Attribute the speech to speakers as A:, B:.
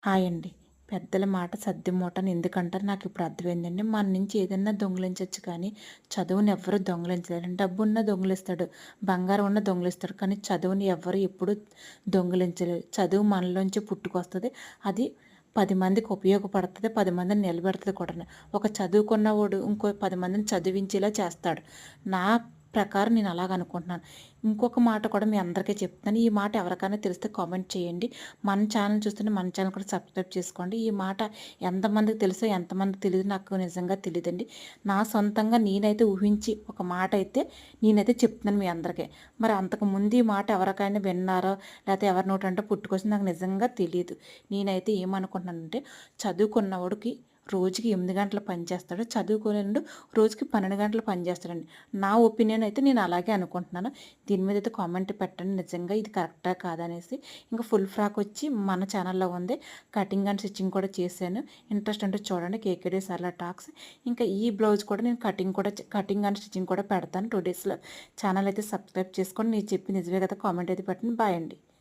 A: Hi అండి. పెద్దల మాట సద్ది మూట అని ఎందుకంటారు నాకు ఇప్పుడు అర్థమైందండి. మన నుంచి ఏదైనా దొంగిలించొచ్చు కానీ చదువుని ఎవ్వరు దొంగిలించలేరు. డబ్బున్న దొంగిలిస్తాడు, బంగారం ఉన్న దొంగిలిస్తాడు, కానీ చదువుని ఎవ్వరు ఎప్పుడు దొంగిలించలేరు. చదువు మనలోంచి పుట్టుకొస్తుంది. అది 10 మందికి ఉపయోగపడుతుంది, 10 మందిని నిలబెడుతుంది కూడా. ఒక చదువుకున్నవాడు ఇంకో 10 మందిని చదివించేలా చేస్తాడు. నా ప్రకారం నేను అలాగ అనుకుంటున్నాను. ఇంకొక మాట కూడా మీ అందరికీ చెప్తున్నాను. ఈ మాట ఎవరికైనా తెలిస్తే కామెంట్ చేయండి. మన ఛానల్ చూస్తుంటే మన ఛానల్ కూడా సబ్స్క్రైబ్ చేసుకోండి. ఈ మాట ఎంతమందికి తెలుసో ఎంతమందికి తెలియదు నాకు నిజంగా తెలియదండి. నా సొంతంగా నేనైతే ఊహించి ఒక మాట అయితే నేనైతే చెప్తున్నాను మీ అందరికీ. మరి అంతకుముందు ఈ మాట ఎవరికైనా విన్నారో లేకపోతే ఎవరి నోటంటే పుట్టుకొచ్చింది నాకు నిజంగా తెలియదు. నేనైతే ఏమనుకుంటున్నానంటే చదువుకున్నవాడికి రోజుకి 8 గంటలు పనిచేస్తాడు, చదువుకోలేడు రోజుకి 12 గంటలు పనిచేస్తాడండి. నా ఒపీనియన్ అయితే నేను అలాగే అనుకుంటున్నాను. దీని మీద అయితే కామెంట్ పెట్టండి, నిజంగా ఇది కరెక్టా కాదనేసి. ఇంకా ఫుల్ ఫ్రాక్ వచ్చి మన ఛానల్లో ఉంది, కటింగ్ అండ్ స్టిచ్చింగ్ కూడా చేశాను. ఇంట్రెస్ట్ అంటే చూడండి, కేకేడి సరళ టాక్స్. ఇంకా ఈ బ్లౌజ్ కూడా నేను కటింగ్ అండ్ స్టిచ్చింగ్ కూడా పెడతాను 2 డేస్లో. ఛానల్ అయితే సబ్స్క్రైబ్ చేసుకొని నేను చెప్పి నిజమే కదా కామెంట్ అయితే పెట్టండి. బాయ్ అండి.